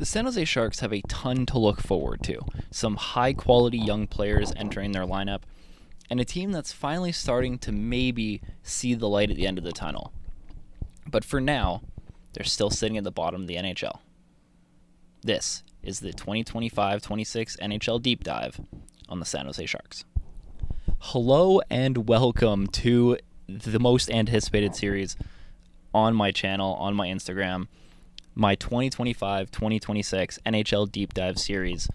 The San Jose Sharks have a ton to look forward to. Some high-quality young players entering their lineup, and a team that's finally starting to maybe see the light at the end of the tunnel. But for now, they're still sitting at the bottom of the NHL. This is the 2025-26 NHL Deep Dive on the San Jose Sharks. Hello and welcome to the most anticipated series on my channel, on my Instagram, my 2025-2026 NHL Deep Dive series.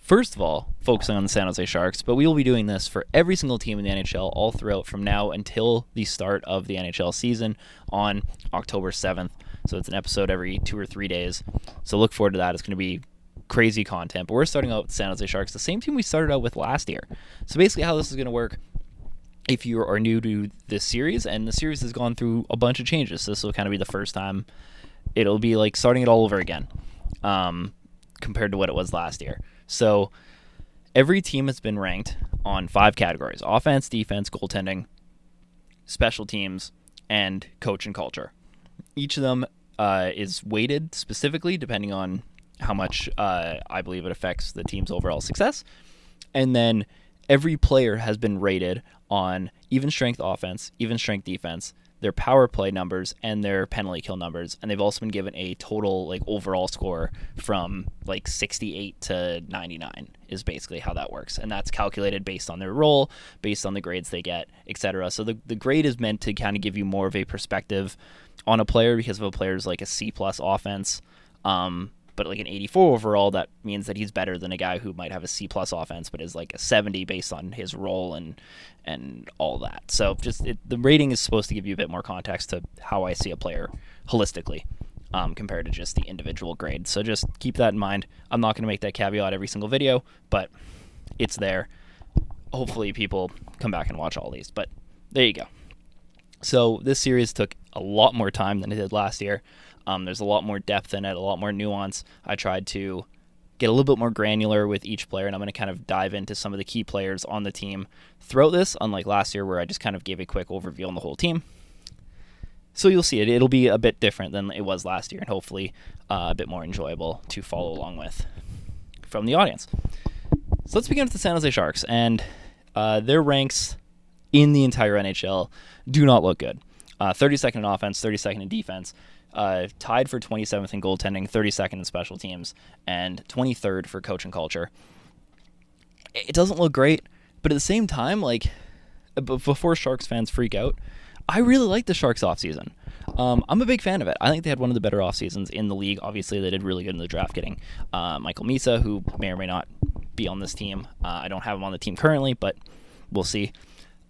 First of all, focusing on the San Jose Sharks, but we will be doing this for every single team in the NHL all throughout from now until the start of the NHL season on October 7th. So it's an episode every 2 or 3 days. So look forward to that. It's going to be crazy content. But we're starting out with the San Jose Sharks, the same team we started out with last year. So basically how this is going to work, if you are new to this series, and the series has gone through a bunch of changes, so this will kind of be the first time. It'll be like starting it all over again compared to what it was last year. So every team has been ranked on 5 categories: offense, defense, goaltending, special teams, and coach and culture. Each of them is weighted specifically depending on how much I believe it affects the team's overall success. And then every player has been rated on even strength offense, even strength defense, their power play numbers, and their penalty kill numbers. And they've also been given a total overall score from 68 to 99 is basically how that works. And that's calculated based on their role, based on the grades they get, etc. So the grade is meant to kind of give you more of a perspective on a player, because if a player's like a C plus offense, but like an 84 overall, that means that he's better than a guy who might have a C plus offense but is like a 70 based on his role and all that. So the rating is supposed to give you a bit more context to how I see a player holistically compared to just the individual grade. So just keep that in mind. I'm not going to make that caveat every single video, but it's there. Hopefully people come back and watch all these, but there you go. So this series took a lot more time than it did last year. There's a lot more depth in it, a lot more nuance. I tried to get a little bit more granular with each player, and I'm going to kind of dive into some of the key players on the team throughout this, unlike last year where I just kind of gave a quick overview on the whole team. So you'll see it. It'll be a bit different than it was last year, and hopefully a bit more enjoyable to follow along with from the audience. So let's begin with the San Jose Sharks, and their ranks in the entire NHL do not look good. 32nd in offense, 32nd in defense, tied for 27th in goaltending, 32nd in special teams, and 23rd for coach and culture. It doesn't look great, but at the same time, before Sharks fans freak out, I really like the Sharks offseason. I'm a big fan of it. I think they had one of the better offseasons in the league. Obviously, they did really good in the draft, getting Michael Misa, who may or may not be on this team. I don't have him on the team currently, but we'll see.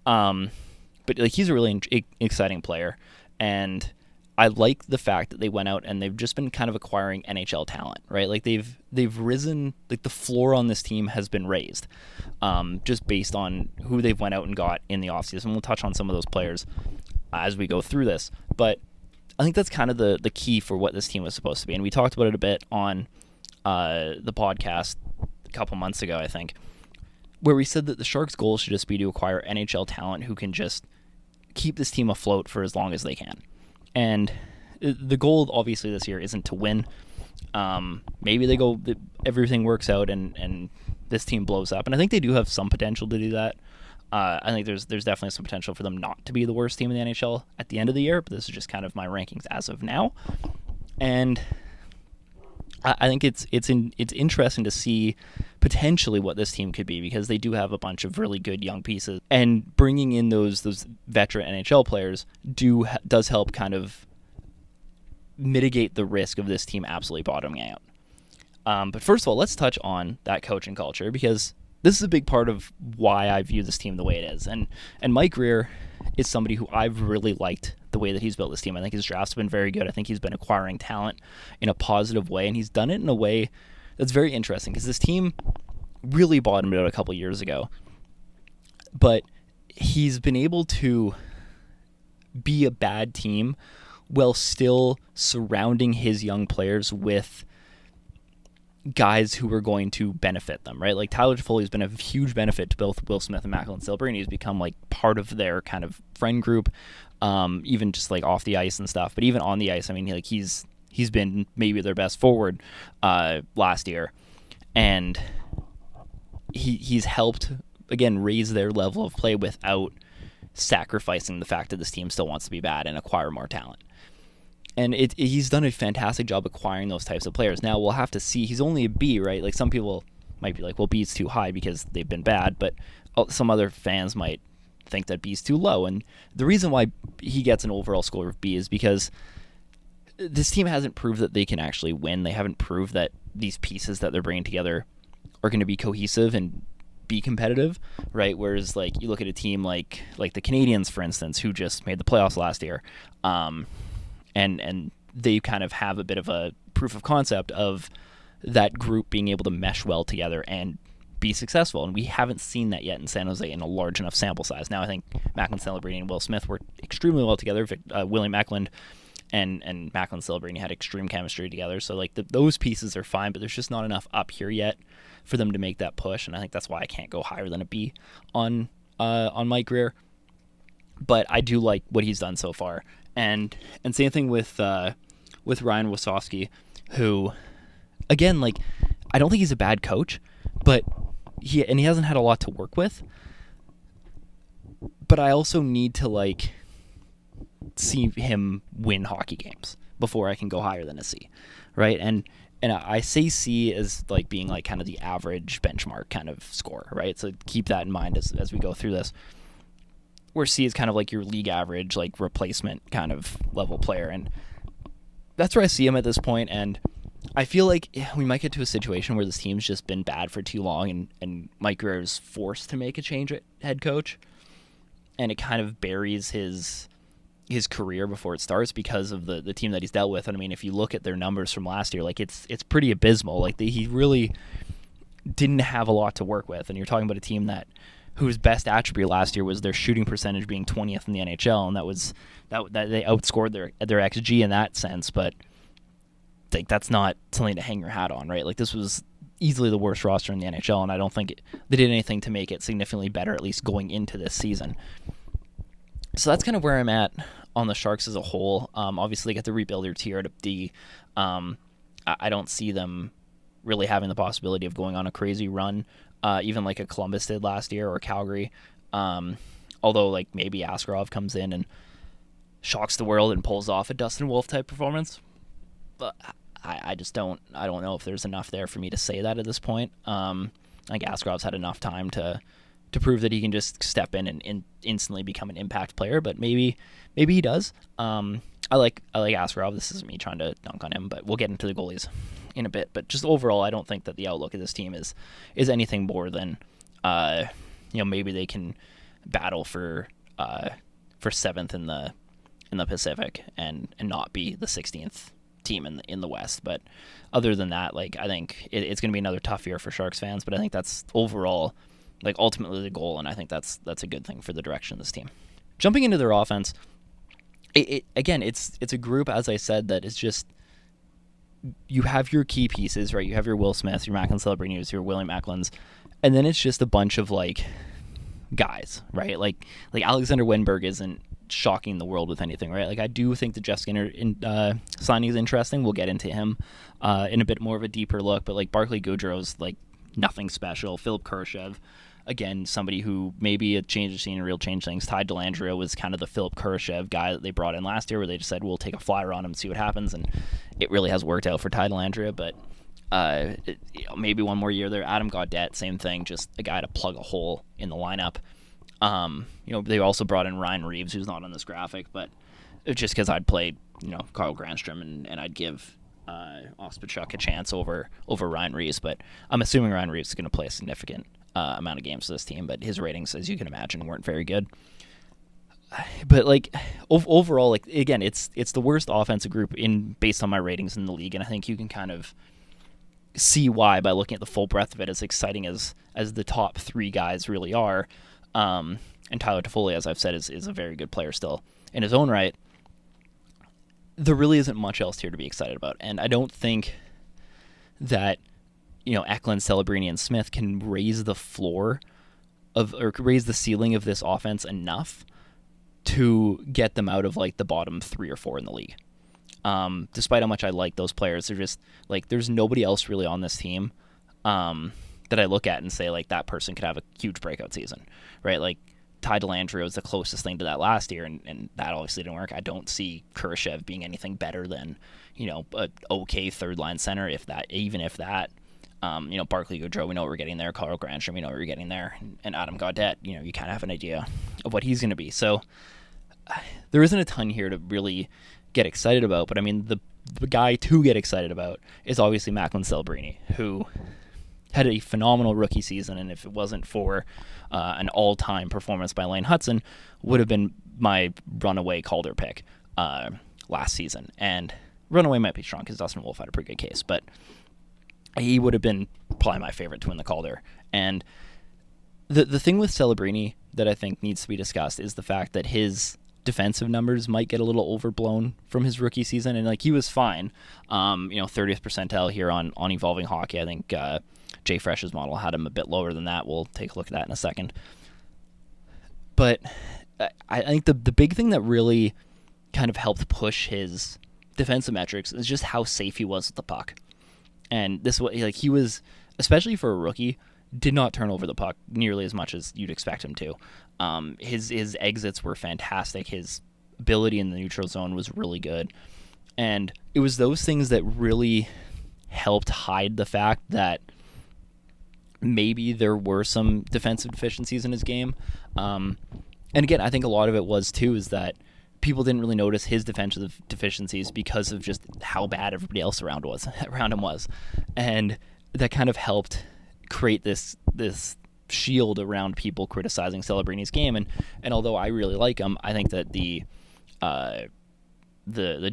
But he's a really exciting player, and I like the fact that they went out and they've just been kind of acquiring NHL talent, right? They've risen, the floor on this team has been raised, just based on who they've went out and got in the offseason. We'll touch on some of those players as we go through this, but I think that's kind of the key for what this team was supposed to be. And we talked about it a bit on the podcast a couple months ago, I think, where we said that the Sharks' goal should just be to acquire NHL talent who can just keep this team afloat for as long as they can. And the goal, obviously, this year isn't to win. Maybe everything works out and this team blows up. And I think they do have some potential to do that. I think there's definitely some potential for them not to be the worst team in the NHL at the end of the year, but this is just kind of my rankings as of now. And I think it's interesting to see potentially what this team could be, because they do have a bunch of really good young pieces, and bringing in those veteran NHL players does help kind of mitigate the risk of this team absolutely bottoming out. But first of all, let's touch on that coaching culture, because this is a big part of why I view this team the way it is. And Mike Grier is somebody who I've really liked the way that he's built this team. I think his draft's been very good. I think he's been acquiring talent in a positive way, and he's done it in a way that's very interesting, because this team really bottomed out a couple years ago. But he's been able to be a bad team while still surrounding his young players with guys who are going to benefit them, right? Like Tyler Toffoli's been a huge benefit to both Will Smith and Macklin Celebrini. He's become part of their kind of friend group, even just off the ice and stuff. But even on the ice, I mean, he's he's been maybe their best forward last year, and he's helped again raise their level of play without sacrificing the fact that this team still wants to be bad and acquire more talent. And he's done a fantastic job acquiring those types of players. Now we'll have to see. He's only a B, right? Like some people might be like, well, B's too high because they've been bad, but some other fans might think that B's too low. And the reason why he gets an overall score of B is because this team hasn't proved that they can actually win. They haven't proved that these pieces that they're bringing together are going to be cohesive and be competitive, right? Whereas like you look at a team like the Canadiens, for instance, who just made the playoffs last year, and they kind of have a bit of a proof of concept of that group being able to mesh well together and be successful. And we haven't seen that yet in San Jose in a large enough sample size. Now I think Macklin, Celebrini, and Will Smith worked extremely well together. William Eklund and Macklin, Celebrini had extreme chemistry together. So like those pieces are fine, but there's just not enough up here yet for them to make that push. And I think that's why I can't go higher than a B on Mike Grier. But I do like what he's done so far. And same thing with Ryan Wasowski, who, again, like I don't think he's a bad coach, but he hasn't had a lot to work with. But I also need to like see him win hockey games before I can go higher than a C, right? And I say C as like being like kind of the average benchmark kind of score, right? So keep that in mind as we go through this. Where C is kind of like your league average, like replacement kind of level player. And that's where I see him at this point. And I feel like we might get to a situation where this team's just been bad for too long and Mike Grier is forced to make a change at head coach. And it kind of buries his career before it starts because of the team that he's dealt with. And I mean, if you look at their numbers from last year, like it's pretty abysmal. Like he really didn't have a lot to work with. And you're talking about a team whose best attribute last year was their shooting percentage being 20th in the NHL, and that they outscored their XG in that sense. But like that's not something to hang your hat on, right? Like this was easily the worst roster in the NHL, and I don't think they did anything to make it significantly better, at least going into this season. So that's kind of where I'm at on the Sharks as a whole. Obviously, they got the rebuilder tier at D. I don't see them really having the possibility of going on a crazy run, even like a Columbus did last year or Calgary. Although like maybe Askarov comes in and shocks the world and pulls off a Dustin Wolf type performance. But I just don't know if there's enough there for me to say that at this point. I think Askarov's had enough time to prove that he can just step in and instantly become an impact player, but maybe he does. I like Askarov. This isn't me trying to dunk on him, but we'll get into the goalies in a bit. But just overall, I don't think that the outlook of this team is anything more than maybe they can battle for seventh in the Pacific and not be the 16th team in the West. But other than that, like I think it's going to be another tough year for Sharks fans. But I think that's overall like ultimately the goal, and I think that's a good thing for the direction of this team. Jumping into their offense, it's a group, as I said, that is just, you have your key pieces, right? You have your Will Smiths, your Macklin Celebrinis, your William Eklunds, and then it's just a bunch of like guys, right? Like Alexander Wenberg isn't shocking the world with anything, right? Like I do think the Jeff Skinner signing is interesting. We'll get into him in a bit more of a deeper look, but like Barclay Goodrow's like nothing special. Philip Kurashev, again, somebody who maybe a change of scene and real change things. Ty Dellandrea was kind of the Philip Kurashev guy that they brought in last year, where they just said, we'll take a flyer on him and see what happens, and it really has worked out for Ty Dellandrea, but maybe one more year there. Adam Gaudette, same thing, just a guy to plug a hole in the lineup. They also brought in Ryan Reeves, who's not on this graphic, but just because I'd played, Carl Granstrom and I'd give Ospachuk a chance over Ryan Reeves, but I'm assuming Ryan Reeves is going to play a significant amount of games for this team, but his ratings, as you can imagine, weren't very good. But like overall, like again, it's the worst offensive group based on my ratings in the league, and I think you can kind of see why by looking at the full breadth of it. As exciting as the top three guys really are, and Tyler Toffoli, as I've said, is a very good player still in his own right. There really isn't much else here to be excited about, and I don't think that Eklund, Celebrini, and Smith can raise the floor or raise the ceiling of this offense enough to get them out of like the bottom 3 or 4 in the league. Despite how much I like those players, they're just like there's nobody else really on this team that I look at and say like that person could have a huge breakout season, right? Like Ty Dellandrea was the closest thing to that last year, and that obviously didn't work. I don't see Kurashev being anything better than a okay third line center, if that, even if that. Barclay Goodrow, we know what we're getting there. Carl Granstrom, we know what we're getting there. And Adam Gaudette, you kind of have an idea of what he's going to be. So there isn't a ton here to really get excited about. But, I mean, the guy to get excited about is obviously Macklin Celebrini, who had a phenomenal rookie season. And if it wasn't for an all-time performance by Lane Hutson, would have been my runaway Calder pick last season. And runaway might be strong because Dustin Wolf had a pretty good case. But he would have been probably my favorite to win the Calder. And the thing with Celebrini that I think needs to be discussed is the fact that his defensive numbers might get a little overblown from his rookie season. And like he was fine, 30th percentile here on Evolving Hockey. I think Jay Fresh's model had him a bit lower than that. We'll take a look at that in a second. But I think the big thing that really kind of helped push his defensive metrics is just how safe he was with the puck. And this was like he was, especially for a rookie, did not turn over the puck nearly as much as you'd expect him to. His exits were fantastic. His ability in the neutral zone was really good. And it was those things that really helped hide the fact that maybe there were some defensive deficiencies in his game. And again, I think a lot of it was too is that people didn't really notice his defensive deficiencies because of just how bad everybody else around him was. And that kind of helped create this shield around people criticizing Celebrini's game. And although I really like him, I think that the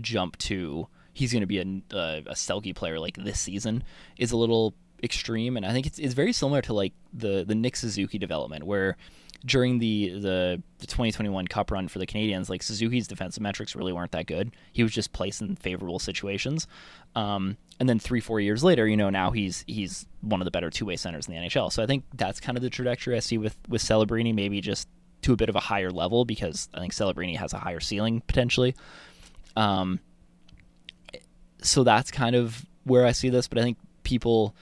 jump to he's going to be a Selke player like this season is a little extreme. And I think it's very similar to like the Nick Suzuki development, where during the 2021 Cup run for the Canadiens, like Suzuki's defensive metrics really weren't that good. He was just placed in favorable situations. And then 3-4 years later, now he's one of the better two-way centers in the NHL. So I think that's kind of the trajectory I see with Celebrini, maybe just to a bit of a higher level, because I think Celebrini has a higher ceiling potentially. So that's kind of where I see this, but I think people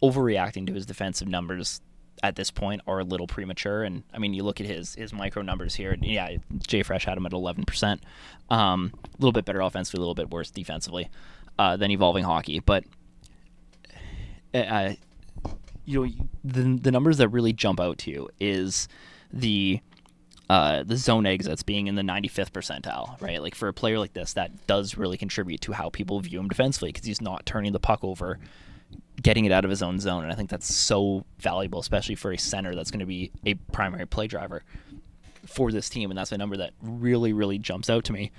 overreacting to his defensive numbers at this point are a little premature. And I mean, you look at his micro numbers here. Yeah, Jay Fresh had him at 11%. A little bit better offensively, a little bit worse defensively than Evolving Hockey. But the numbers that really jump out to you is the zone exits being in the 95th percentile, right? Like for a player like this, that does really contribute to how people view him defensively, because he's not turning the puck over, getting it out of his own zone. And I think that's so valuable, especially for a center that's going to be a primary play driver for this team. And that's a number that really, really jumps out to me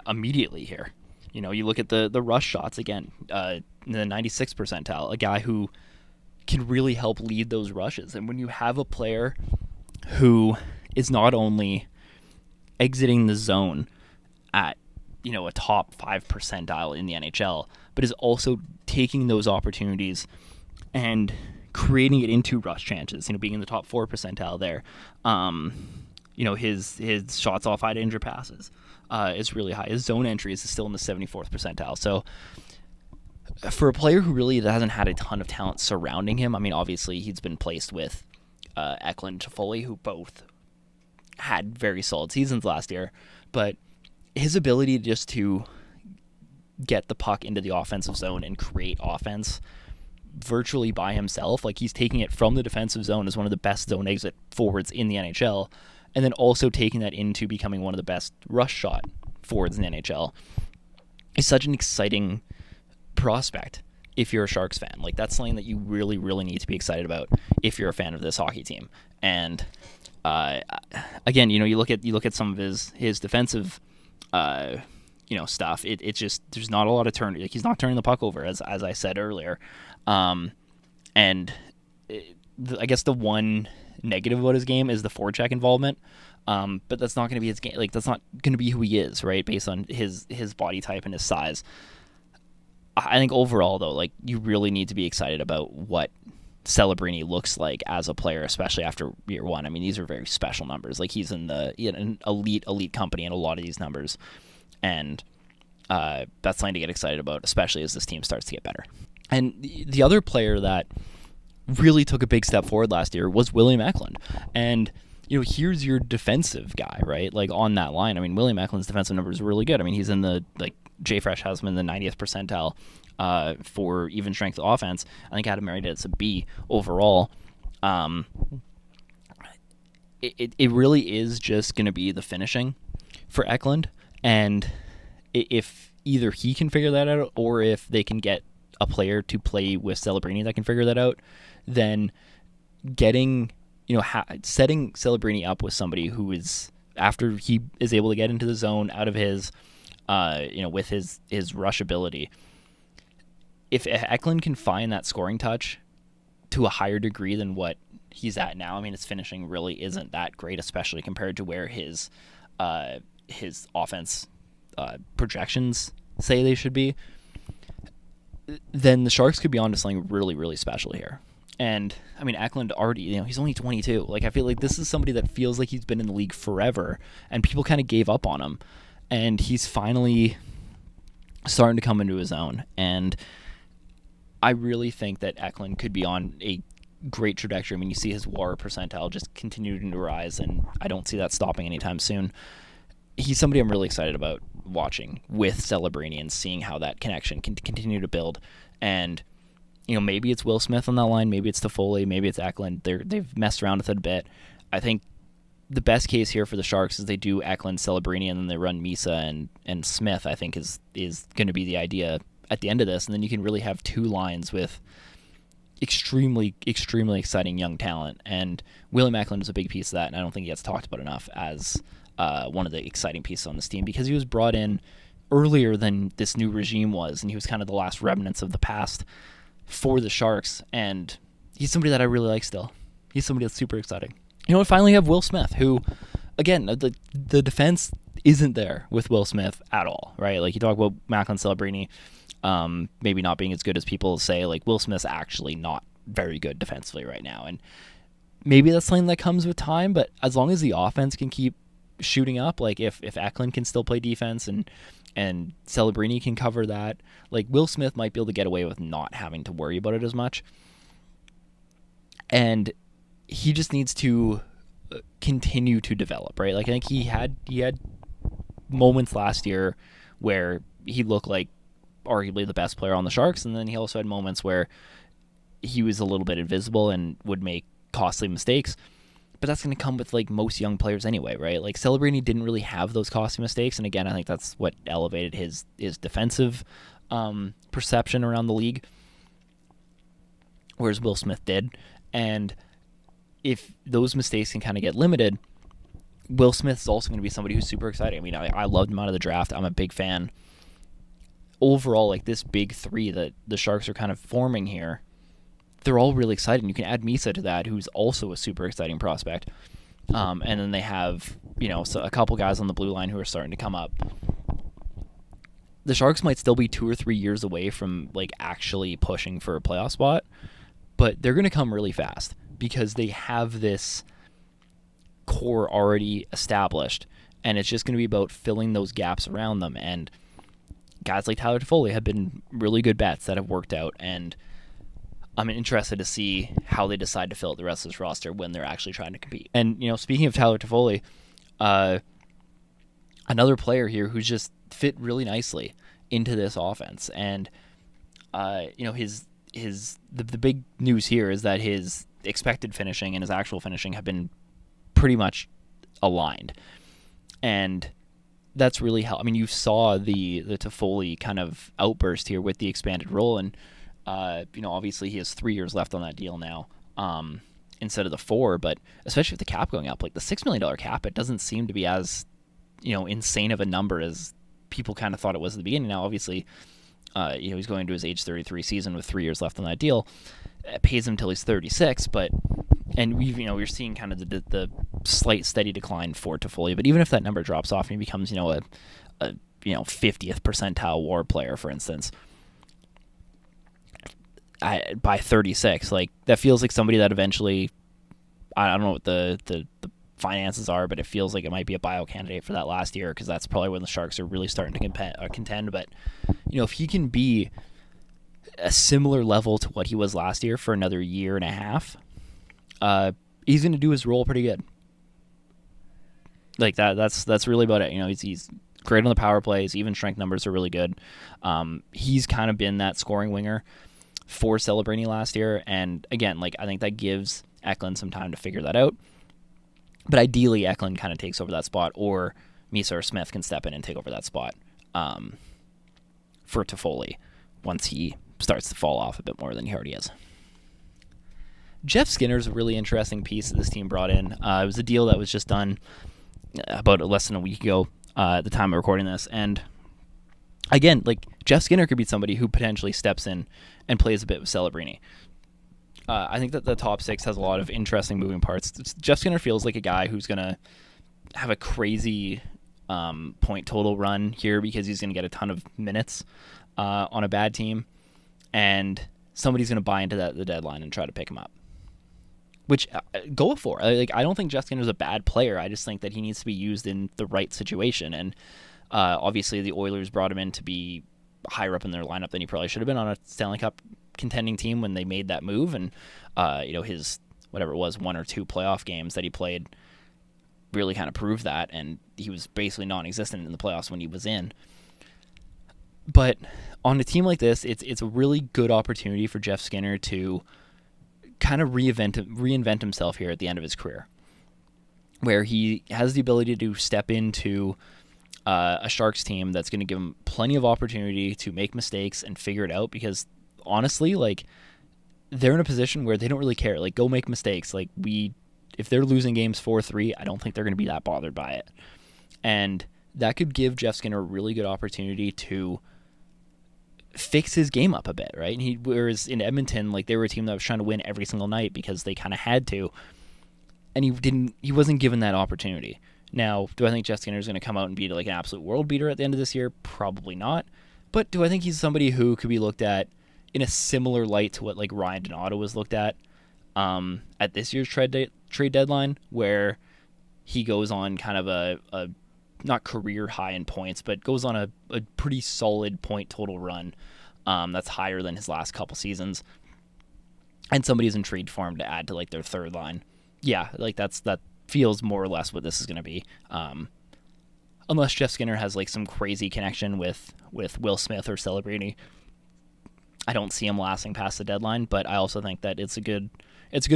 immediately here. You look at the rush shots again, in the 96th percentile, a guy who can really help lead those rushes. And when you have a player who is not only exiting the zone at a top 5 percentile in the NHL, but is also taking those opportunities and creating it into rush chances, being in the top 4 percentile there. His shots off high danger passes is really high. His zone entries is still in the 74th percentile. So for a player who really hasn't had a ton of talent surrounding him, I mean, obviously he's been placed with Eklund and Toffoli, who both had very solid seasons last year, but his ability just to get the puck into the offensive zone and create offense virtually by himself, like he's taking it from the defensive zone as one of the best zone exit forwards in the NHL, and then also taking that into becoming one of the best rush shot forwards in the NHL, is such an exciting prospect if you're a Sharks fan. Like that's something that you really, really need to be excited about if you're a fan of this hockey team. And again, you look at some of his defensive stuff. It's just there's not a lot of turn. Like he's not turning the puck over, as I said earlier. I guess the one negative about his game is the forecheck involvement. But that's not going to be his game. Like that's not going to be who he is, right? Based on his body type and his size. I think overall, though, like you really need to be excited about what Celebrini looks like as a player, especially after year one. I mean, these are very special numbers. Like he's in an elite company in a lot of these numbers, and that's something to get excited about, especially as this team starts to get better. And the other player that really took a big step forward last year was William Eklund. And here's your defensive guy, right? Like on that line. I mean, William Eklund's defensive numbers are really good. I mean, he's in the JFresh has him in the 90th percentile for even strength offense. I think Adam Murray did it's a B overall. It really is just going to be the finishing for Eklund, and if either he can figure that out or if they can get a player to play with Celebrini that can figure that out, then getting setting Celebrini up with somebody who is, after he is able to get into the zone out of his with his rush ability, if Eklund can find that scoring touch to a higher degree than what he's at now, I mean, his finishing really isn't that great, especially compared to where his offense projections say they should be, then the Sharks could be onto something really, really special here. And I mean, Eklund already, he's only 22. Like, I feel like this is somebody that feels like he's been in the league forever, and people kind of gave up on him, and he's finally starting to come into his own. And I really think that Eklund could be on a great trajectory. I mean, you see his WAR percentile just continuing to rise, and I don't see that stopping anytime soon. He's somebody I'm really excited about watching with Celebrini and seeing how that connection can continue to build. And maybe it's Will Smith on that line, maybe it's Toffoli, maybe it's Eklund. They've messed around with it a bit. I think the best case here for the Sharks is they do Eklund, Celebrini, and then they run Misa and Smith. I think is going to be the idea at the end of this, and then you can really have two lines with extremely, extremely exciting young talent. And William Eklund is a big piece of that, and I don't think he gets talked about enough as one of the exciting pieces on this team, because he was brought in earlier than this new regime was, and he was kind of the last remnants of the past for the Sharks, and he's somebody that I really like still. He's somebody that's super exciting. And finally you have Will Smith, who, again, the defense isn't there with Will Smith at all, right? Like, you talk about Macklin, Celebrini, maybe not being as good as people say. Like, Will Smith's actually not very good defensively right now, and maybe that's something that comes with time, but as long as the offense can keep shooting up, like if Eklund can still play defense and Celebrini can cover that, like, Will Smith might be able to get away with not having to worry about it as much. And he just needs to continue to develop, right? Like, I think he had moments last year where he looked like arguably the best player on the Sharks, and then he also had moments where he was a little bit invisible and would make costly mistakes. But that's going to come with, like, most young players anyway, right? Like, Celebrini didn't really have those costly mistakes, and again, I think that's what elevated his defensive perception around the league, whereas Will Smith did. And if those mistakes can kind of get limited, Will Smith's also going to be somebody who's super exciting. I mean, I loved him out of the draft. I'm a big fan. Overall, like, this big three that the Sharks are kind of forming here, they're all really exciting. You can add Misa to that, who's also a super exciting prospect. And then they have, so a couple guys on the blue line who are starting to come up. The Sharks might still be 2 or 3 years away from, like, actually pushing for a playoff spot, but they're going to come really fast because they have this core already established, and it's just going to be about filling those gaps around them. And guys like Tyler Toffoli have been really good bets that have worked out, and I'm interested to see how they decide to fill out the rest of this roster when they're actually trying to compete. And, speaking of Tyler Toffoli, another player here who's just fit really nicely into this offense. And, the big news here is that his expected finishing and his actual finishing have been pretty much aligned. And that's really how, I mean, you saw the Toffoli kind of outburst here with the expanded role, and obviously he has 3 years left on that deal now, instead of the 4, but especially with the cap going up, like the $6 million cap, it doesn't seem to be as, insane of a number as people kind of thought it was at the beginning. Now, obviously, he's going to his age 33 season with 3 years left on that deal. It pays him until he's 36, and we're seeing kind of the slight steady decline for Toffoli, but even if that number drops off and he becomes, a 50th percentile WAR player, for instance, by 36, like, that feels like somebody that eventually, I don't know what the finances are, but it feels like it might be a bio candidate for that last year because that's probably when the Sharks are really starting to contend. But, if he can be a similar level to what he was last year for another year and a half, he's going to do his role pretty good. Like that's really about it. He's great on the power play. His even strength numbers are really good. He's kind of been that scoring winger for Celebrini last year, and again, I think that gives Eklund some time to figure that out. But ideally, Eklund kind of takes over that spot, or Misa or Smith can step in and take over that spot for Toffoli once he starts to fall off a bit more than he already is. Jeff Skinner's a really interesting piece that this team brought in. It was a deal that was just done about less than a week ago at the time of recording this. And again, Jeff Skinner could be somebody who potentially steps in and plays a bit with Celebrini. I think that the top six has a lot of interesting moving parts. Jeff Skinner feels like a guy who's going to have a crazy point total run here because he's going to get a ton of minutes on a bad team, and somebody's going to buy into that at the deadline and try to pick him up. Which, go for it. I don't think Jeff Skinner's a bad player. I just think that he needs to be used in the right situation. And obviously the Oilers brought him in to be higher up in their lineup than he probably should have been on a Stanley Cup contending team when they made that move. And, his, whatever it was, 1 or 2 playoff games that he played really kind of proved that. And he was basically non-existent in the playoffs when he was in. But on a team like this, it's a really good opportunity for Jeff Skinner to kind of reinvent himself here at the end of his career, where he has the ability to step into a Sharks team that's going to give him plenty of opportunity to make mistakes and figure it out, because honestly, they're in a position where they don't really care. Go make mistakes. If they're losing games 4-3, I don't think they're going to be that bothered by it. And that could give Jeff Skinner a really good opportunity to fix his game up a bit, right? And whereas in Edmonton, they were a team that was trying to win every single night because they kind of had to, and he wasn't given that opportunity. Now, do I think Jeff Skinner is going to come out and be an absolute world beater at the end of this year? Probably not. But do I think he's somebody who could be looked at in a similar light to what Ryan Donato was looked at this year's trade deadline, where he goes on kind of a not career high in points, but goes on a pretty solid point total run that's higher than his last couple seasons, and somebody's intrigued for him to add to their third line. Yeah, that feels more or less what this is going to be. Unless Jeff Skinner has some crazy connection with Will Smith or Celebrini, I don't see him lasting past the deadline. But I also think that it's a good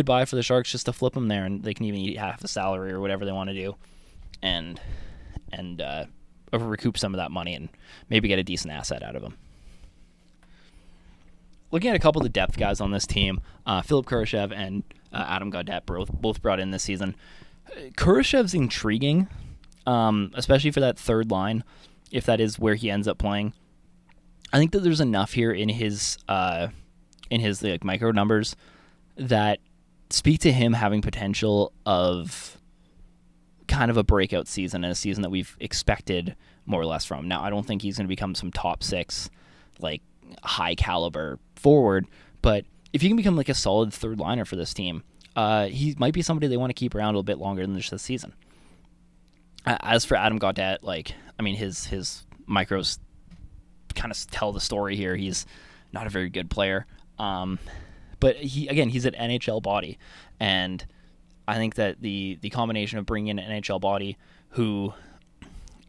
buy for the Sharks just to flip him there, and they can even eat half the salary or whatever they want to do, and recoup some of that money and maybe get a decent asset out of him. Looking at a couple of the depth guys on this team, Philip Kurashev and Adam Gaudette both brought in this season. Kurashev's intriguing, especially for that third line, if that is where he ends up playing. I think that there's enough here in his micro numbers that speak to him having potential of kind of a breakout season, and a season that we've expected more or less from. Now, I don't think he's going to become some top 6, high caliber forward, but if he can become a solid third liner for this team, he might be somebody they want to keep around a little bit longer than just this season. As for Adam Gaudette, his micros kind of tell the story here. He's not a very good player, but he's an NHL body, and I think that the combination of bringing in an NHL body who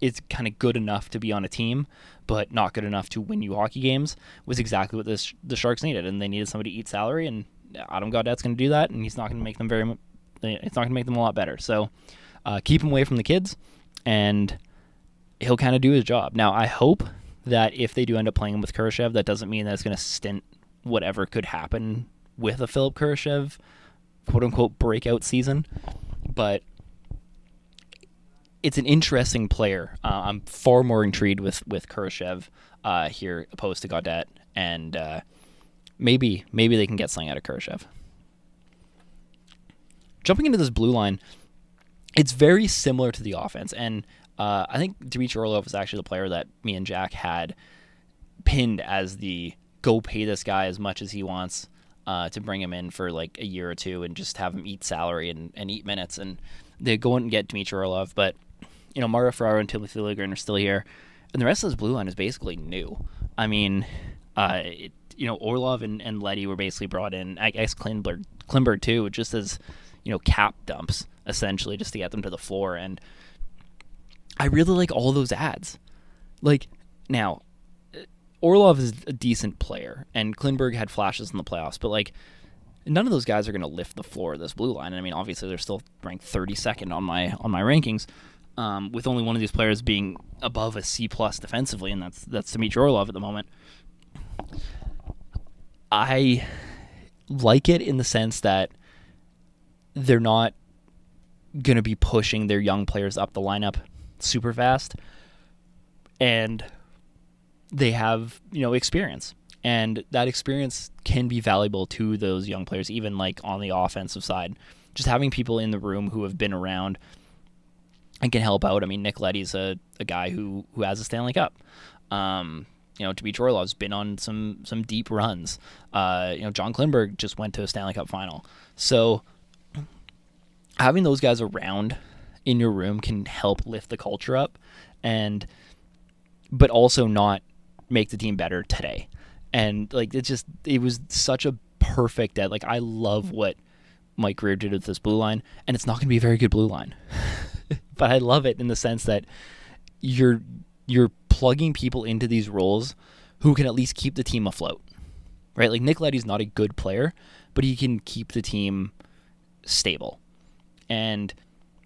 is kind of good enough to be on a team, but not good enough to win you hockey games, was exactly what the Sharks needed, and they needed somebody to eat salary, and Adam Gaudette's going to do that, and he's not going to make them it's not going to make them a lot better. So keep him away from the kids, and he'll kind of do his job. Now, I hope that if they do end up playing him with Kurashev, that doesn't mean that it's going to stint whatever could happen with a Philip Kurashev quote-unquote breakout season, but it's an interesting player. I'm far more intrigued with Kurashev here opposed to Gaudette, and maybe they can get something out of Kurashev. Jumping into this blue line, it's very similar to the offense, and I think Dmitry Orlov is actually the player that me and Jack had pinned as the go pay this guy as much as he wants to bring him in for a year or two and just have him eat salary and eat minutes. And They go and get Dmitry Orlov, but Mario Ferraro and Timothy Liljegren are still here, and the rest of this blue line is basically new. I mean, Orlov and Leddy were basically brought in. I guess Klimberg too, just as cap dumps essentially, just to get them to the floor. And I really like all those ads. Like now, Orlov is a decent player, and Klimberg had flashes in the playoffs, but like none of those guys are going to lift the floor of this blue line. And I mean, obviously, they're still ranked 32nd on my rankings, with only one of these players being above a C+ defensively, and that's Dmitry Orlov at the moment. I like it in the sense that they're not going to be pushing their young players up the lineup super fast, and they have experience. And that experience can be valuable to those young players, even like on the offensive side. Just having people in the room who have been around and can help out. I mean, Nick Leddy's a guy who has a Stanley Cup. Dmitry Orlov's been on some deep runs. John Klimberg just went to a Stanley Cup final. So having those guys around in your room can help lift the culture up, but also not make the team better today. And like it was such a perfect dead. Like I love what Mike Grier did with this blue line, and it's not going to be a very good blue line, but I love it in the sense that you're plugging people into these roles who can at least keep the team afloat, right? Like Nick Leddy's not a good player, but he can keep the team stable, and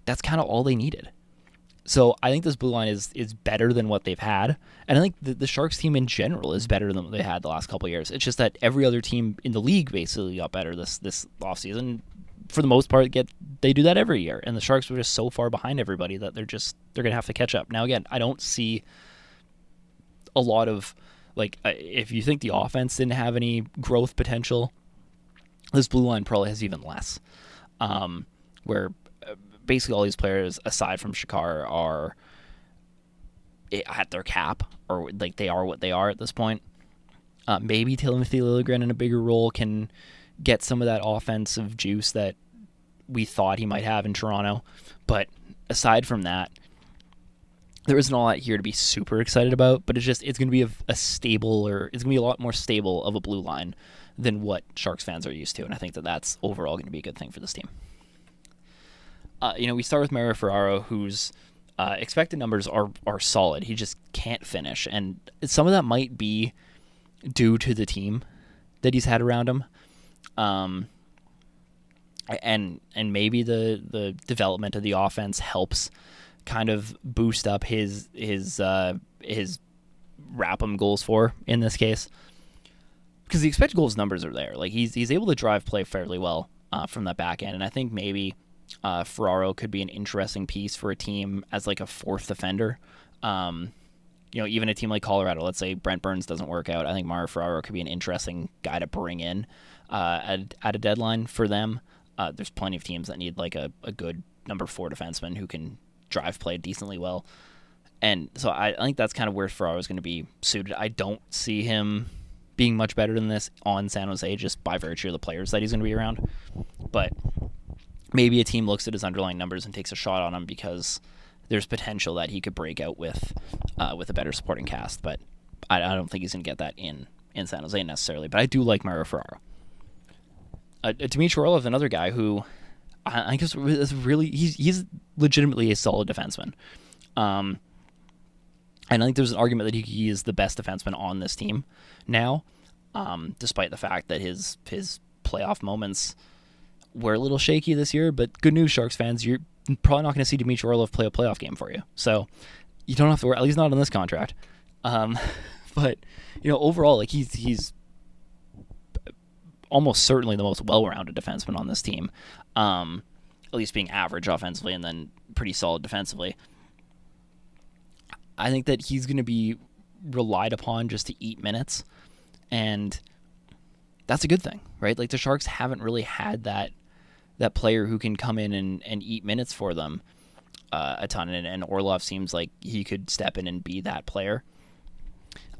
that's kind of all they needed. So I think this blue line is better than what they've had, and I think the Sharks team in general is better than what they had the last couple of years. It's just that every other team in the league basically got better this offseason. For the most part, they do that every year, and the Sharks were just so far behind everybody that they're going to have to catch up. Now again, I don't see a lot of if you think the offense didn't have any growth potential, this blue line probably has even less. Where basically all these players, aside from Shakar, are at their cap, or like they are what they are at this point. Maybe Timothy Liljegren in a bigger role can get some of that offensive juice that we thought he might have in Toronto. But aside from that, there isn't all that here to be super excited about. But it's going to be a stable, or it's going to be a lot more stable of a blue line than what Sharks fans are used to. And I think that that's overall going to be a good thing for this team. We start with Mario Ferraro, whose expected numbers are solid. He just can't finish. And some of that might be due to the team that he's had around him. And maybe the development of the offense helps kind of boost up his wrap-em goals for in this case, because the expected goals numbers are there. Like he's able to drive play fairly well from that back end, and I think maybe Ferraro could be an interesting piece for a team as like a fourth defender. Even a team like Colorado, let's say Brent Burns doesn't work out, I think Mario Ferraro could be an interesting guy to bring in at a deadline for them. There's plenty of teams that need like a good number 4 defenseman who can drive play decently well. And so I think that's kind of where Ferraro is going to be suited. I don't see him being much better than this on San Jose just by virtue of the players that he's going to be around. But maybe a team looks at his underlying numbers and takes a shot on him because there's potential that he could break out with a better supporting cast. But I don't think he's going to get that in San Jose necessarily. But I do like Mario Ferraro. Dmitry Orlov, another guy who I guess is really he's legitimately a solid defenseman. And I think there's an argument that he is the best defenseman on this team now, despite the fact that his playoff moments were a little shaky this year. But good news, Sharks fans, you're probably not going to see Dmitry Orlov play a playoff game for you. So you don't have to worry, at least not on this contract. But overall, like he's almost certainly the most well-rounded defenseman on this team, at least being average offensively and then pretty solid defensively. I think that he's going to be relied upon just to eat minutes, and that's a good thing, right? Like the Sharks haven't really had that player who can come in and eat minutes for them a ton, and Orlov seems like he could step in and be that player.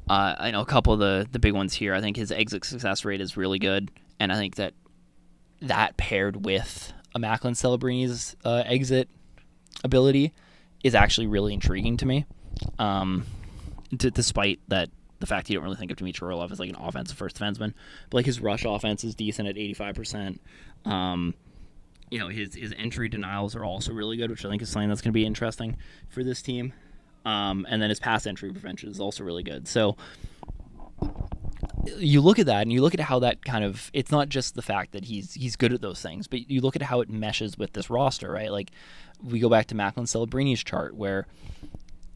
I know a couple of the big ones here. I think his exit success rate is really good, and I think that paired with a Macklin Celebrini's exit ability is actually really intriguing to me. Despite that, the fact you don't really think of Dmitry Orlov as like an offensive first defenseman, but like his rush offense is decent at 85%. His entry denials are also really good, which I think is something that's going to be interesting for this team. And then his pass entry prevention is also really good. So you look at that and you look at how that kind of, it's not just the fact that he's good at those things, but you look at how it meshes with this roster, right? Like we go back to Macklin Celebrini's chart where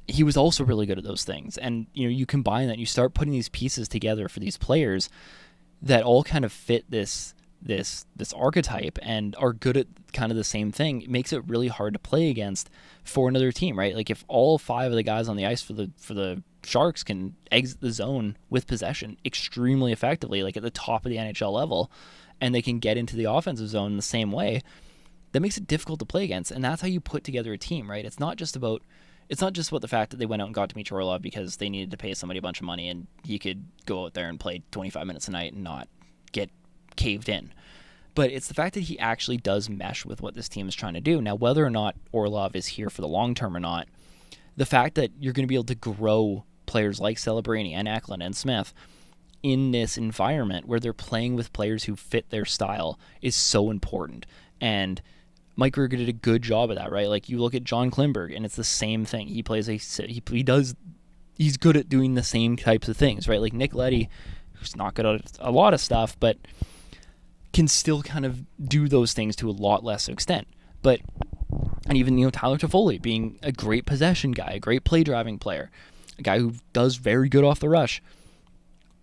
he was also really good at those things. And, you combine that and you start putting these pieces together for these players that all kind of fit this archetype and are good at kind of the same thing. It makes it really hard to play against for another team, right? Like if all 5 of the guys on the ice for the Sharks can exit the zone with possession extremely effectively, like at the top of the NHL level, and they can get into the offensive zone in the same way, that makes it difficult to play against. And that's how you put together a team, right? It's not just about the fact that they went out and got Dmitry Orlov because they needed to pay somebody a bunch of money and he could go out there and play 25 minutes a night and not get caved in. But it's the fact that he actually does mesh with what this team is trying to do. Now, whether or not Orlov is here for the long term or not, the fact that you're going to be able to grow players like Celebrini and Eklund and Smith in this environment where they're playing with players who fit their style is so important. And Mike Ruger did a good job of that, right? Like you look at John Klimberg and it's the same thing. He plays he's good at doing the same types of things, right? Like Nick Leddy, who's not good at a lot of stuff, but can still kind of do those things to a lot less extent. And even, Tyler Toffoli being a great possession guy, a great play driving player, a guy who does very good off the rush.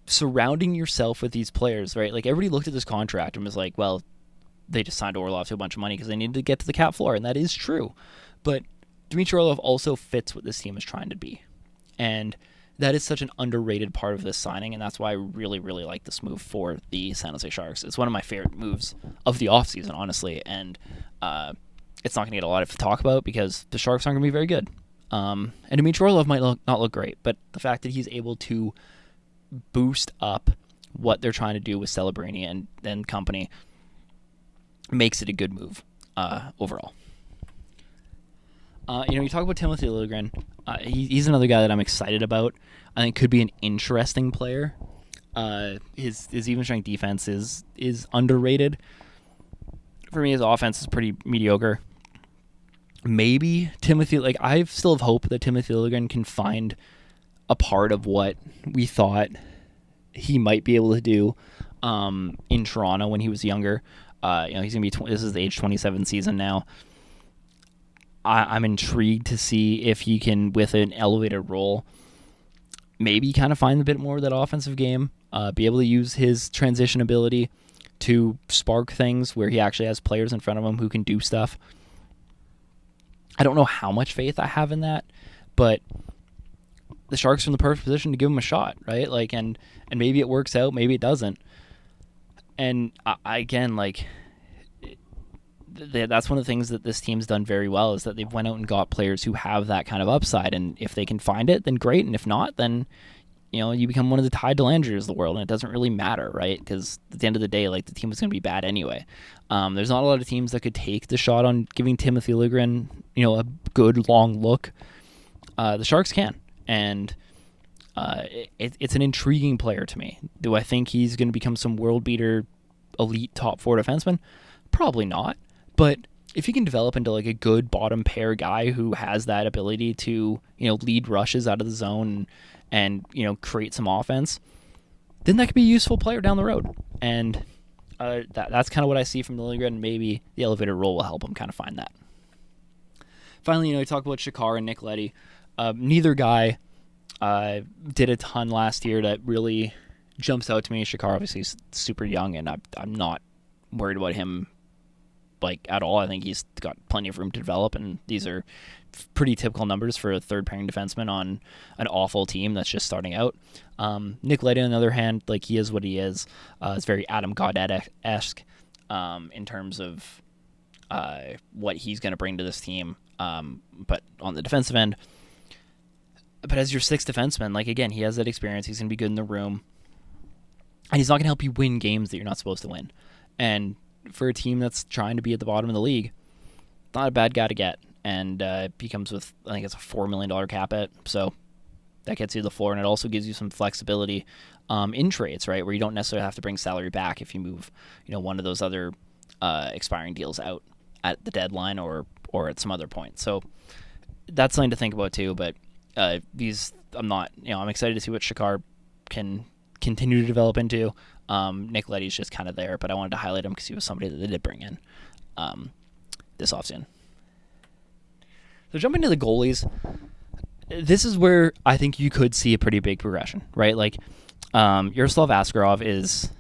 Surrounding yourself with these players, right? Like everybody looked at this contract and was like, well, they just signed Orlov to a bunch of money because they needed to get to the cap floor, and that is true. But Dmitry Orlov also fits what this team is trying to be. And that is such an underrated part of this signing, and that's why I really, really like this move for the San Jose Sharks. It's one of my favorite moves of the offseason, honestly, and it's not going to get a lot of talk about because the Sharks aren't going to be very good. And Dmitry Orlov might not look great, but the fact that he's able to boost up what they're trying to do with Celebrini and company makes it a good move overall. You talk about Timothy Liljegren. He's another guy that I'm excited about. I think could be an interesting player. His even strength defense is underrated. For me, his offense is pretty mediocre. Maybe I still have hope that Timothy Liljegren can find a part of what we thought he might be able to do in Toronto when he was younger. He's gonna be this is the age 27 season now. I'm intrigued to see if he can, with an elevated role, maybe kind of find a bit more of that offensive game, be able to use his transition ability to spark things where he actually has players in front of him who can do stuff. I don't know how much faith I have in that, but the Sharks are in the perfect position to give him a shot, right? Like, and maybe it works out, maybe it doesn't. And that's one of the things that this team's done very well is that they've went out and got players who have that kind of upside, and if they can find it, then great, and if not, then you become one of the Ty Delangers of the world, and it doesn't really matter, right? Because at the end of the day, like the team was going to be bad anyway. There's not a lot of teams that could take the shot on giving Timothy Liljegren, a good long look. The Sharks can, and it's an intriguing player to me. Do I think he's going to become some world beater, elite top 4 defenseman? Probably not. But if he can develop into like a good bottom pair guy who has that ability to, lead rushes out of the zone and create some offense, then that could be a useful player down the road. And that's kind of what I see from Liljegren, and maybe the elevator role will help him kind of find that. Finally, we talk about Shakar and Nick Leddy. Neither guy did a ton last year that really jumps out to me. Shakar obviously is super young, and I'm not worried about him at all. I think he's got plenty of room to develop, and these are pretty typical numbers for a third pairing defenseman on an awful team that's just starting out. Nick Leddy, on the other hand, he is what he is. It's very Adam Gaudette-esque in terms of what he's going to bring to this team, but on the defensive end. But as your sixth defenseman, again, he has that experience. He's going to be good in the room, and he's not going to help you win games that you're not supposed to win. And for a team that's trying to be at the bottom of the league, not a bad guy to get. and he comes with, I think it's a $4 million cap hit, so that gets you the floor, and it also gives you some flexibility in trades, right, where you don't necessarily have to bring salary back if you move, one of those other expiring deals out at the deadline or at some other point. So that's something to think about too. But I'm excited to see what Shakar can continue to develop into. Nick Leddy's just kind of there, but I wanted to highlight him because he was somebody that they did bring in this offseason. So jumping to the goalies, this is where I think you could see a pretty big progression, right? Like Yaroslav Askarov is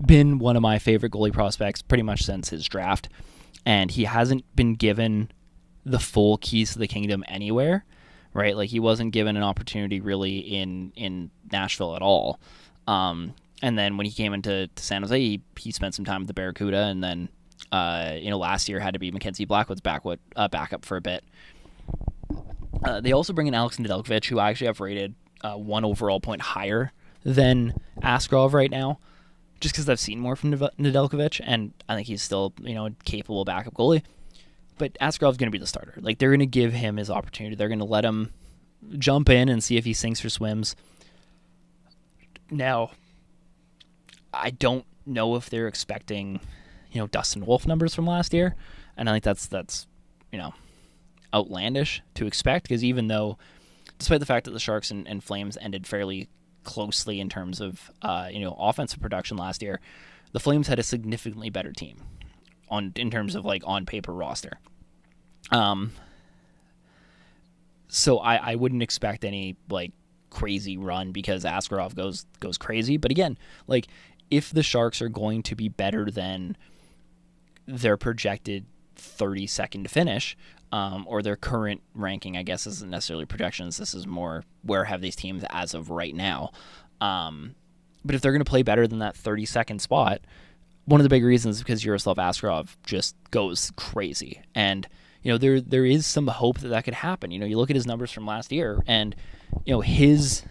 been one of my favorite goalie prospects pretty much since his draft, and he hasn't been given the full keys to the kingdom anywhere, right? Like he wasn't given an opportunity really in Nashville at all. And then when he came into San Jose, he spent some time with the Barracuda, and then last year had to be Mackenzie Blackwood's backup for a bit. They also bring in Alex Nedeljkovic, who I actually have rated 1 overall point higher than Askarov right now, just because I've seen more from Nedeljkovic, and I think he's still a capable backup goalie. But Askarov's going to be the starter. Like, they're going to give him his opportunity. They're going to let him jump in and see if he sinks or swims. Now, I don't know if they're expecting, Dustin Wolf numbers from last year, and I think that's outlandish to expect, because even though, despite the fact that the Sharks and Flames ended fairly closely in terms of offensive production last year, the Flames had a significantly better team in terms of like on paper roster. So I wouldn't expect any like crazy run because Askarov goes crazy. But again, like if the Sharks are going to be better than their projected 32nd finish, or their current ranking, I guess isn't necessarily projections. This is more where have these teams as of right now. But if they're going to play better than that 32nd spot, one of the big reasons is because Yaroslav Askarov just goes crazy. And, there is some hope that could happen. You look at his numbers from last year and, his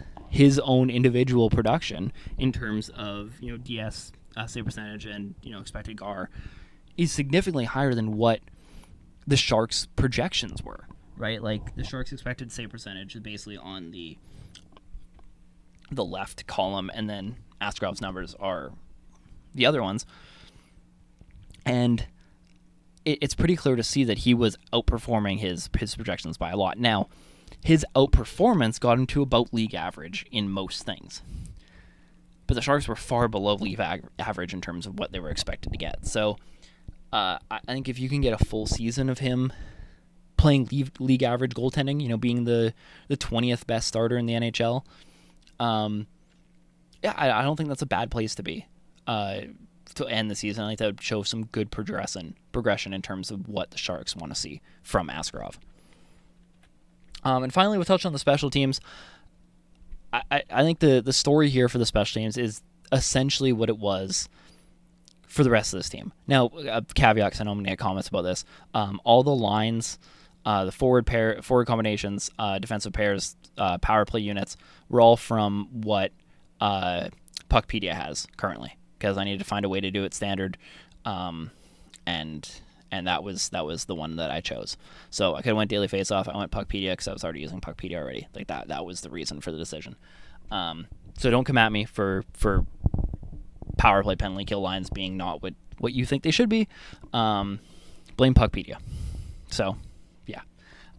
own individual production in terms of, DS save percentage and, expected GAR is significantly higher than what the Sharks' projections were, right? Like the Sharks' expected save percentage is basically on the left column, and then Askarov's numbers are the other ones. And it's pretty clear to see that he was outperforming his projections by a lot. Now, his outperformance got him to about league average in most things. But the Sharks were far below league average in terms of what they were expected to get. So I think if you can get a full season of him playing league average goaltending, being the 20th best starter in the NHL, I don't think that's a bad place to be to end the season. I think that would show some good progression in terms of what the Sharks want to see from Askarov. And finally, we'll touch on the special teams. I think the story here for the special teams is essentially what it was for the rest of this team. Now, caveat, because I know I'm going to get comments about this. All the lines, the forward combinations, defensive pairs, power play units were all from what Puckpedia has currently, because I needed to find a way to do it standard, and that was the one that I chose. So I could have went Daily Faceoff. I went Puckpedia because I was already using Puckpedia already. Like that was the reason for the decision. So don't come at me for power play penalty kill lines being not what you think they should be. Blame Puckpedia. So yeah.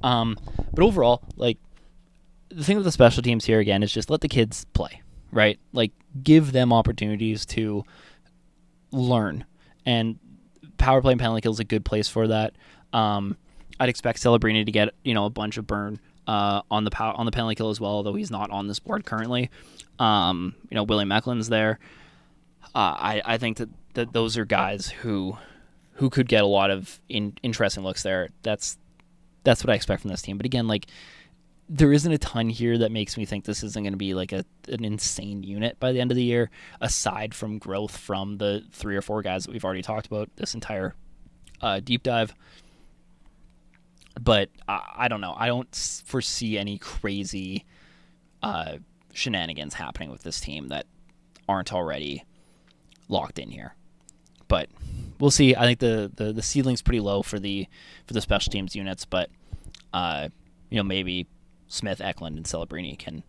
But overall, like the thing with the special teams here again is just let the kids play, right? Like give them opportunities to learn, and power play and penalty kill is a good place for that. I'd expect Celebrini to get a bunch of burn on the penalty kill as well, although he's not on this board currently. William Eklund's there. I think that those are guys who could get a lot of interesting looks there. That's what I expect from this team. But again, like there isn't a ton here that makes me think this isn't going to be like an insane unit by the end of the year, aside from growth from the 3 or 4 guys that we've already talked about this entire deep dive. But I don't know. I don't foresee any crazy shenanigans happening with this team that aren't already locked in here. But we'll see. I think the ceiling's pretty low for the special teams units, but uh, maybe Smith, Eklund, and Celebrini can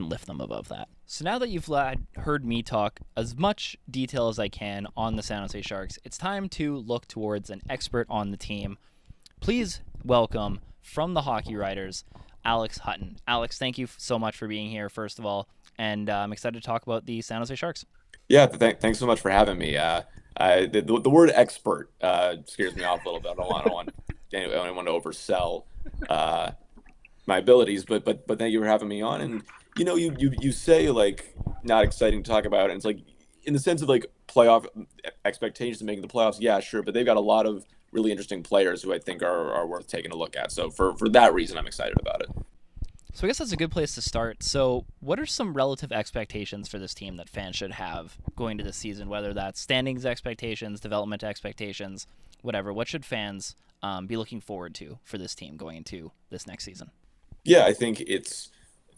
lift them above that. So now that you've heard me talk as much detail as I can on the San Jose Sharks, it's time to look towards an expert on the team. Please welcome, from the Hockey Writers, Alex Hutton. Alex, thank you so much for being here, first of all, and I'm excited to talk about the San Jose Sharks. Yeah, thanks so much for having me. The word expert scares me off a little bit. I don't want anyone to oversell uh, my abilities, but thank you for having me on. And you say like not exciting to talk about, and it's like in the sense of like playoff expectations of making the playoffs. Yeah, sure, but they've got a lot of really interesting players who I think are worth taking a look at. So for that reason, I'm excited about it. So I guess that's a good place to start. So what are some relative expectations for this team that fans should have going to this season, whether that's standings expectations, development expectations, whatever? What should fans be looking forward to for this team going into this next season? Yeah, I think it's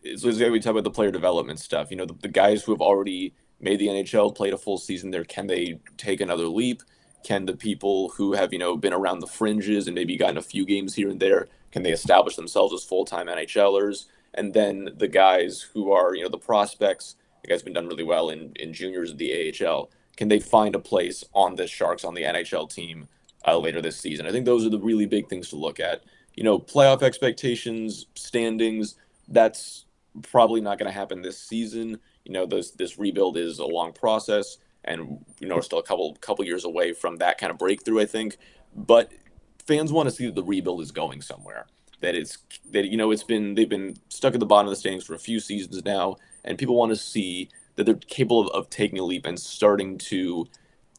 like we talk about the player development stuff. The guys who have already made the NHL, played a full season there, can they take another leap? Can the people who have, been around the fringes and maybe gotten a few games here and there, can they establish themselves as full-time NHLers? And then the guys who are, the prospects, the guys who've been done really well in juniors of the AHL, can they find a place on the Sharks on the NHL team later this season? I think those are the really big things to look at. Playoff expectations, standings, that's probably not going to happen this season. This rebuild is a long process, and we're still a couple years away from that kind of breakthrough, I think. But fans want to see that the rebuild is going somewhere. They've been stuck at the bottom of the standings for a few seasons now, and people want to see that they're capable of taking a leap and starting to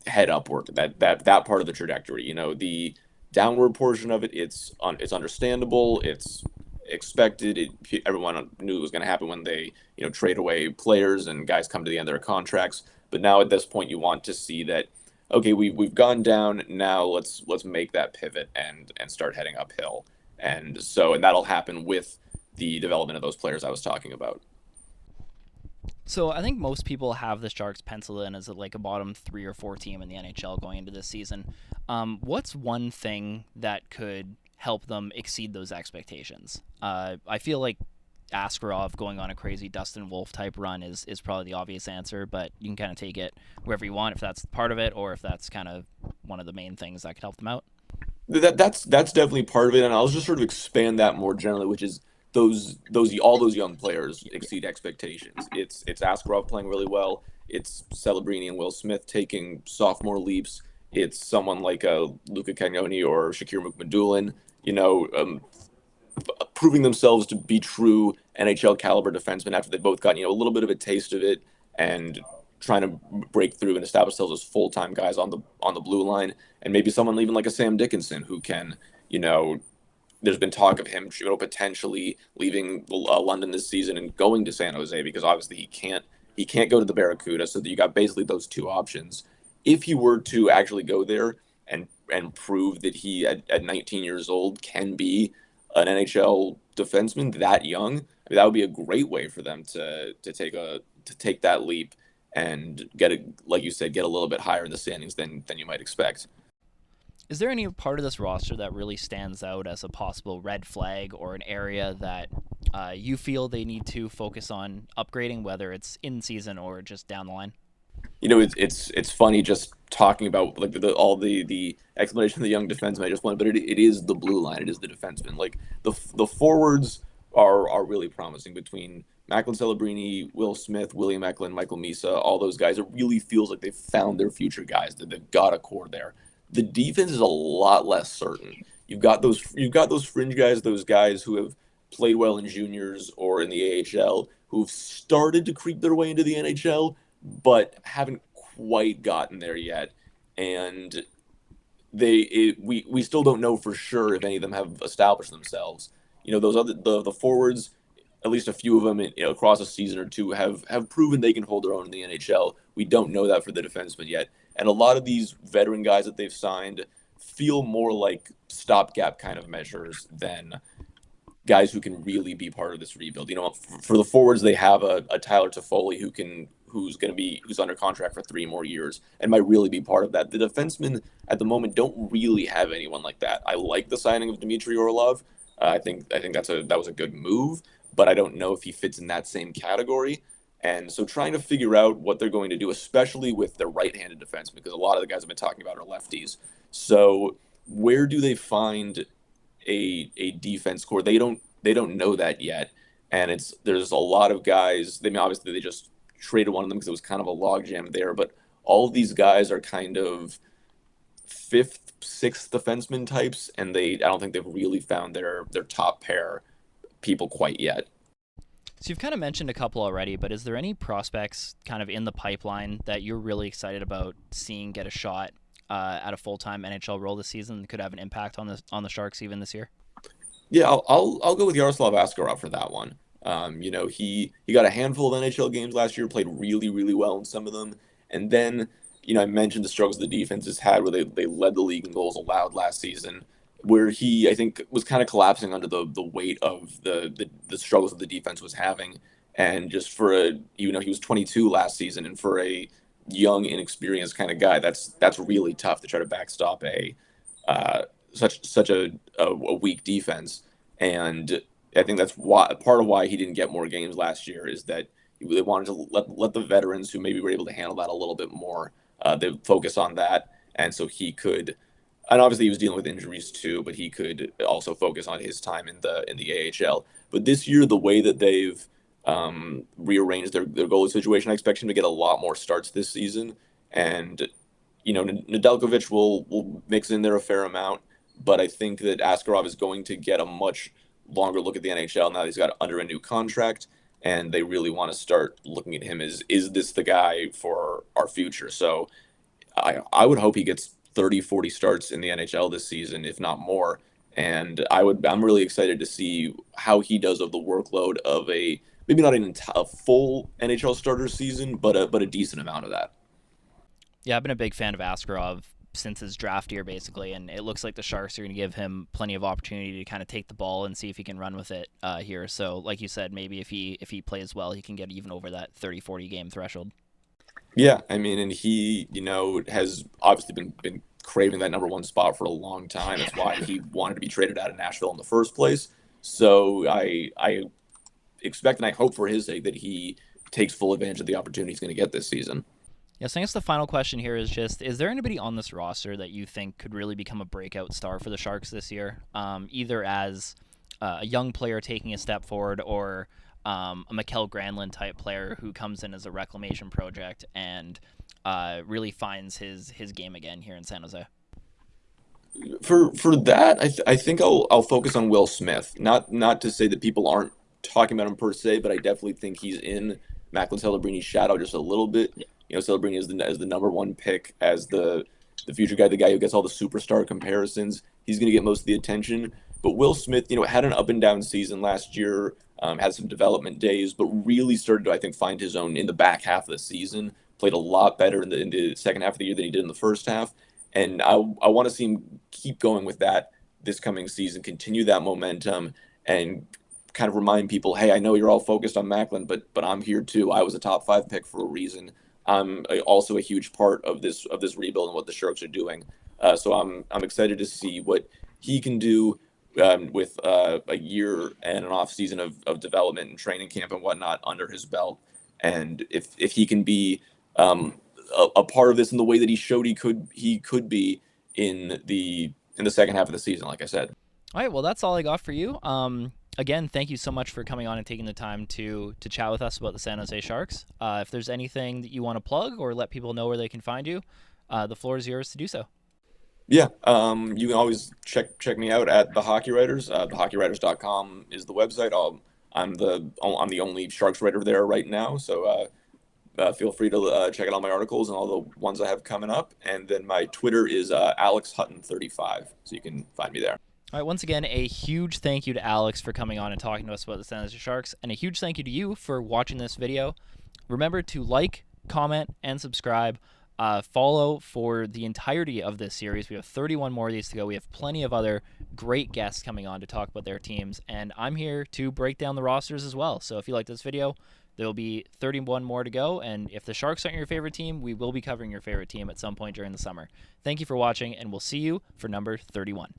head upward. That part of the trajectory. The downward portion of it, it's understandable. It's expected. Everyone knew it was going to happen when they trade away players and guys come to the end of their contracts. But now at this point, you want to see that okay, we've gone down. Now let's make that pivot and start heading uphill. And that'll happen with the development of those players I was talking about. So I think most people have the Sharks penciled in as like a bottom 3 or 4 team in the NHL going into this season. What's one thing that could help them exceed those expectations? I feel like Askarov going on a crazy Dustin Wolf type run is probably the obvious answer, but you can kind of take it wherever you want if that's part of it or if that's kind of one of the main things that could help them out. That's definitely part of it, and I'll just sort of expand that more generally, which is those all those young players exceed expectations. It's Askarov playing really well. It's Celebrini and Will Smith taking sophomore leaps. It's someone like Luca Cagnoni or Shakir Mukhamadullin, proving themselves to be true NHL caliber defensemen after they've both gotten a little bit of a taste of it and trying to break through and establish themselves as full time guys on the blue line, and maybe someone even like a Sam Dickinson who can there's been talk of him potentially leaving London this season and going to San Jose because obviously he can't go to the Barracuda, so that you got basically those two options. If he were to actually go there and prove that he at 19 years old can be an NHL defenseman that young, I mean, that would be a great way for them to take that leap and like you said, get a little bit higher in the standings than you might expect. Is there any part of this roster that really stands out as a possible red flag or an area that you feel they need to focus on upgrading, whether it's in season or just down the line? It's funny just talking about like all the explanation of the young defenseman I just wanted, but it is the blue line, it is the defenseman. Like the forwards are really promising between Macklin Celebrini, Will Smith, William Eklund, Michael Misa, all those guys. It really feels like they've found their future guys, that they've got a core there. The defense is a lot less certain. You've got those fringe guys, those guys who have played well in juniors or in the AHL, who've started to creep their way into the NHL, but haven't quite gotten there yet. And we still don't know for sure if any of them have established themselves. Those other the forwards, at least a few of them across a season or two have proven they can hold their own in the NHL. We don't know that for the defensemen yet. And a lot of these veteran guys that they've signed feel more like stopgap kind of measures than guys who can really be part of this rebuild. For the forwards, they have a Tyler Toffoli who's under contract for 3 more years and might really be part of that. The defensemen at the moment don't really have anyone like that. I like the signing of Dmitry Orlov, I think that was a good move, but I don't know if he fits in that same category. And so trying to figure out what they're going to do, especially with their right-handed defense, because a lot of the guys I've been talking about are lefties. So where do they find a defense core? They don't know that yet, and there's a lot of guys. They mean, obviously they just traded one of them because it was kind of a logjam there, but all of these guys are kind of fifth, sixth defenseman types, and I don't think they've really found their top pair people quite yet. So you've kind of mentioned a couple already, but is there any prospects kind of in the pipeline that you're really excited about seeing get a shot at a full-time NHL role this season that could have an impact on the Sharks even this year? Yeah, I'll go with Yaroslav Askarov for that one. He got a handful of NHL games last year, played really really well in some of them, and then I mentioned the struggles the defense has had where they led the league in goals allowed last season, where he I think was kind of collapsing under the weight of the struggles that the defense was having, and just for he was 22 last season, and for a young inexperienced kind of guy, that's really tough to try to backstop a uh, such a weak defense. And I think that's why part of why he didn't get more games last year is that they wanted to let the veterans who maybe were able to handle that a little bit more, they focus on that, and so he could. And obviously he was dealing with injuries too, but he could also focus on his time in the AHL. But this year, the way that they've rearranged their goalie situation, I expect him to get a lot more starts this season. And Nedeljkovic will mix in there a fair amount, but I think that Askarov is going to get a much longer look at the NHL now that he's got under a new contract, and they really want to start looking at him as, is this the guy for our future? So I would hope he gets 30, 40 starts in the NHL this season, if not more. And I'm really excited to see how he does of the workload of maybe not a full NHL starter season, but a decent amount of that. Yeah, I've been a big fan of Askarov since his draft year, basically, and it looks like the Sharks are going to give him plenty of opportunity to kind of take the ball and see if he can run with it here. So, like you said, maybe if he plays well, he can get even over that 30-40 game threshold. Yeah, I mean, and he, has obviously been craving that number one spot for a long time. That's why he wanted to be traded out of Nashville in the first place. So I expect and I hope for his sake that he takes full advantage of the opportunity he's going to get this season. Yes, I guess the final question here is just: is there anybody on this roster that you think could really become a breakout star for the Sharks this year? Either as a young player taking a step forward, or a Mikael Granlund type player who comes in as a reclamation project and really finds his game again here in San Jose. For that, I think I'll focus on Will Smith. Not to say that people aren't talking about him per se, but I definitely think he's in Macklin Celebrini's shadow just a little bit. Celebrini is the number one pick as the future guy, the guy who gets all the superstar comparisons. He's going to get most of the attention. But Will Smith, had an up and down season last year, had some development days, but really started to, I think, find his own in the back half of the season. Played a lot better in the second half of the year than he did in the first half. And I want to see him keep going with that this coming season, continue that momentum, and kind of remind people, hey, I know you're all focused on Macklin, but I'm here too. I was a top 5 pick for a reason. I'm also a huge part of this rebuild and what the Sharks are doing. So I'm excited to see what he can do with a year and an off season of development and training camp and whatnot under his belt, and if he can be a part of this in the way that he showed he could be in the second half of the season, like I said. All right, well, that's all I got for you. Again, thank you so much for coming on and taking the time to chat with us about the San Jose Sharks. If there's anything that you want to plug or let people know where they can find you, the floor is yours to do so. Yeah, you can always check me out at the Hockey Writers. Thehockeywriters.com is the website. I'm the only Sharks writer there right now, so feel free to check out all my articles and all the ones I have coming up. And then my Twitter is Alex Hutton 35, so you can find me there. All right, once again, a huge thank you to Alex for coming on and talking to us about the San Jose Sharks, and a huge thank you to you for watching this video. Remember to like, comment, and subscribe. Follow for the entirety of this series. We have 31 more of these to go. We have plenty of other great guests coming on to talk about their teams, and I'm here to break down the rosters as well. So if you like this video, there will be 31 more to go, and if the Sharks aren't your favorite team, we will be covering your favorite team at some point during the summer. Thank you for watching, and we'll see you for number 31.